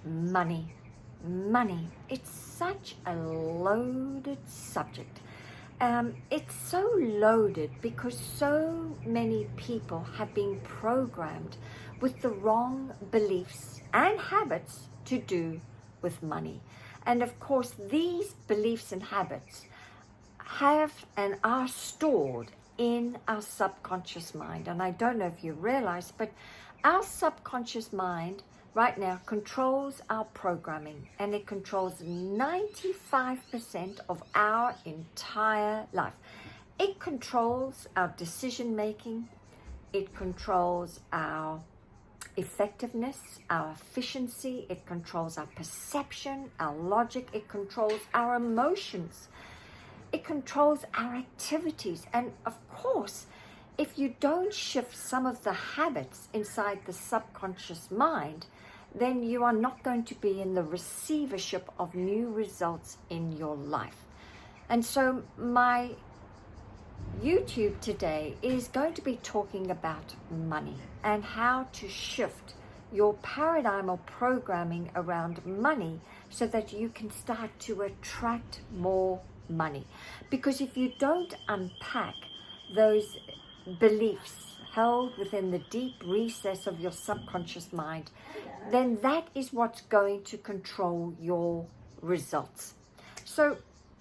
money. Money. It's such a loaded subject. It's so loaded because so many people have been programmed with the wrong beliefs and habits to do with money. And of course, these beliefs and habits have and are stored in our subconscious mind. And I don't know if you realize, but our subconscious mind right now controls our programming, and it controls 95% of our entire life. It controls our decision making, it controls our effectiveness, our efficiency, it controls our perception, our logic, it controls our emotions, it controls our activities. And of course, if you don't shift some of the habits inside the subconscious mind, then you are not going to be in the receivership of new results in your life. And so my YouTube today is going to be talking about money and how to shift your paradigm or programming around money so that you can start to attract more money. Because if you don't unpack those beliefs held within the deep recess of your subconscious mind, then that is what's going to control your results. So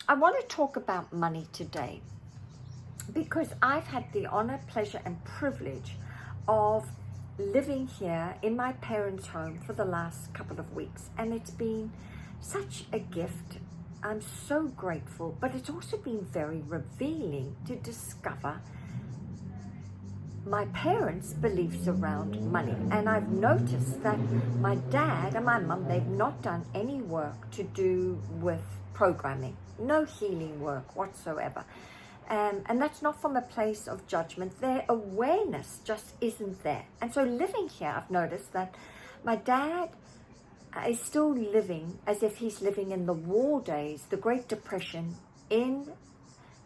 I want to talk about money today because I've had the honor, pleasure, and privilege of living here in my parents' home for the last couple of weeks, and it's been such a gift. I'm so grateful, but it's also been very revealing to discover my parents' beliefs around money. And I've noticed that my dad and my mum, they've not done any work to do with programming, no healing work whatsoever. And that's not from a place of judgment. Their awareness just isn't there. And so living here, I've noticed that my dad is still living as if he's living in the war days, the Great Depression in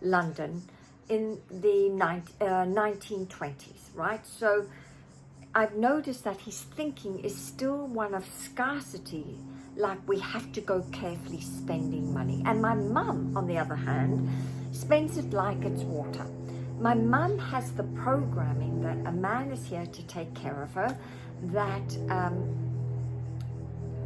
London, in the 1920s, right? So I've noticed that his thinking is still one of scarcity, like we have to go carefully spending money. And my mum, on the other hand, spends it like it's water. My mum has the programming that a man is here to take care of her, that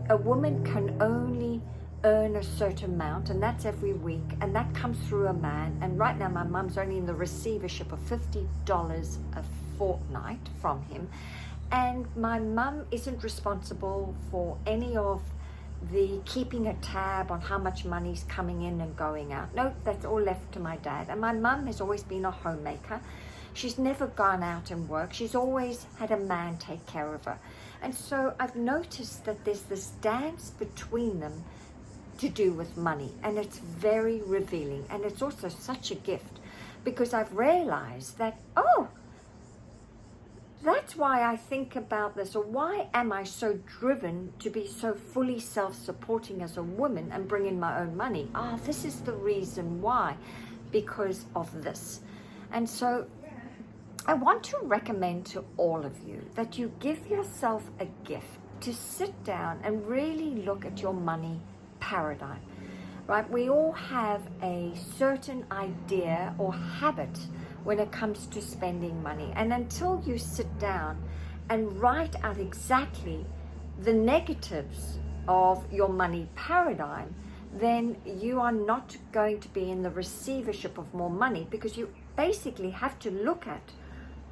a woman can only earn a certain amount, and that's every week, and that comes through a man. And right now my mum's only in the receivership of $50 a fortnight from him, and my mum isn't responsible for any of the keeping a tab on how much money's coming in and going out. No, that's all left to my dad. And my mum has always been a homemaker. She's never gone out and worked. She's always had a man take care of her. And so I've noticed that there's this dance between them to do with money, and it's very revealing. And it's also such a gift because I've realized that, oh, that's why I think about this, or why am I so driven to be so fully self-supporting as a woman and bring in my own money? This is the reason why, because of this. And so I want to recommend to all of you that you give yourself a gift to sit down and really look at your money paradigm, right? We all have a certain idea or habit when it comes to spending money. And until you sit down and write out exactly the negatives of your money paradigm, then you are not going to be in the receivership of more money, because you basically have to look at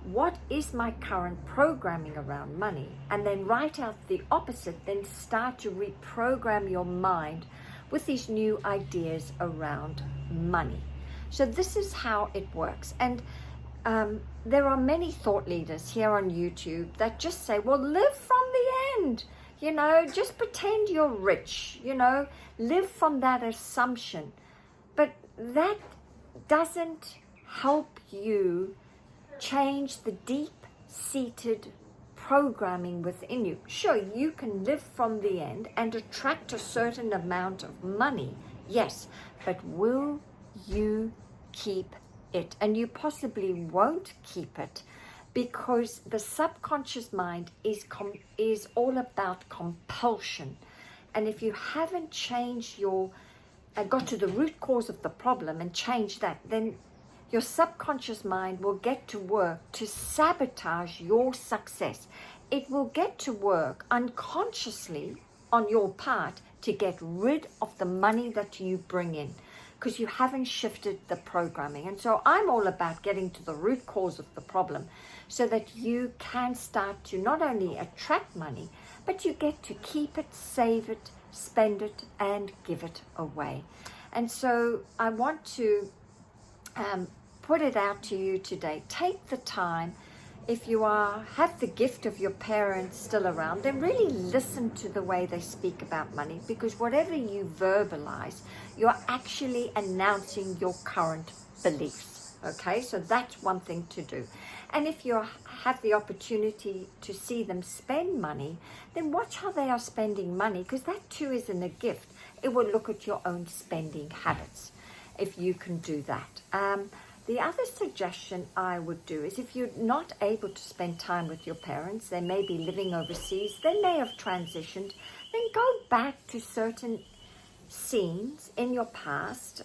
what is my current programming around money, and then write out the opposite, then start to reprogram your mind with these new ideas around money. So this is how it works. And there are many thought leaders here on YouTube that just say, well, live from the end, just pretend you're rich, live from that assumption. But that doesn't help you change the deep-seated programming within you. Sure, you can live from the end and attract a certain amount of money, yes, but will you keep it? And you possibly won't keep it, because the subconscious mind is all about compulsion. And if you haven't changed got to the root cause of the problem and changed that, then your subconscious mind will get to work to sabotage your success. It will get to work unconsciously on your part to get rid of the money that you bring in, because you haven't shifted the programming. And so I'm all about getting to the root cause of the problem so that you can start to not only attract money, but you get to keep it, save it, spend it, and give it away. And so I want to put it out to you today. Take the time. If you have the gift of your parents still around, then really listen to the way they speak about money, because whatever you verbalize, you're actually announcing your current beliefs. Okay, so that's one thing to do. And if you have the opportunity to see them spend money, then watch how they are spending money, because that too isn't a gift. It will look at your own spending habits if you can do that. The other suggestion I would do is, if you're not able to spend time with your parents, they may be living overseas, they may have transitioned, then go back to certain scenes in your past.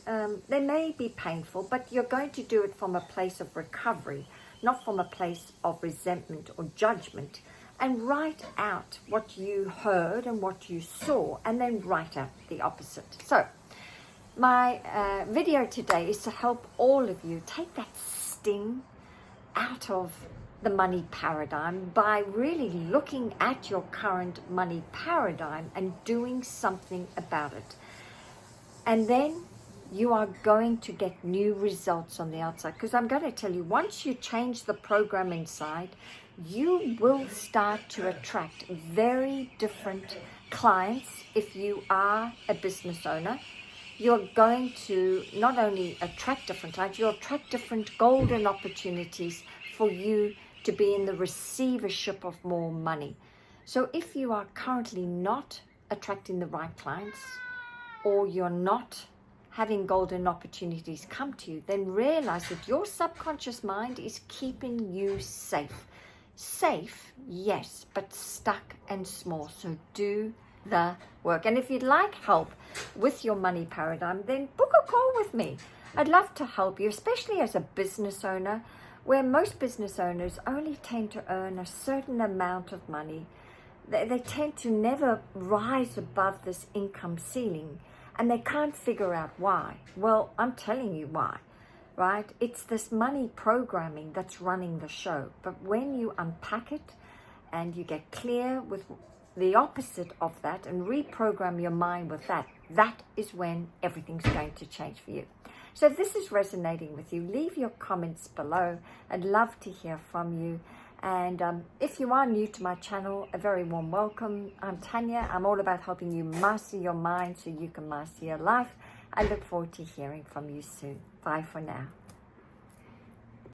They may be painful, but you're going to do it from a place of recovery, not from a place of resentment or judgment. And write out what you heard and what you saw, and then write out the opposite. So my video today is to help all of you take that sting out of the money paradigm by really looking at your current money paradigm and doing something about it. And then you are going to get new results on the outside, because I'm going to tell you, once you change the program inside, you will start to attract very different clients. If you are a business owner, you're going to not only attract different clients, you'll attract different golden opportunities for you to be in the receivership of more money. So if you are currently not attracting the right clients, or you're not having golden opportunities come to you, then realize that your subconscious mind is keeping you safe. Safe, yes, but stuck and small. So do the work. And if you'd like help with your money paradigm, then book a call with me. I'd love to help you, especially as a business owner, where most business owners only tend to earn a certain amount of money. They tend to never rise above this income ceiling, and they can't figure out why. Well, I'm telling you why, right? It's this money programming that's running the show. But when you unpack it and you get clear with the opposite of that and reprogram your mind with that, that is when everything's going to change for you. So if this is resonating with you, leave your comments below. I'd love to hear from you. And if you are new to my channel, a very warm welcome. I'm Tanya. I'm all about helping you master your mind so you can master your life. I look forward to hearing from you soon. Bye for now.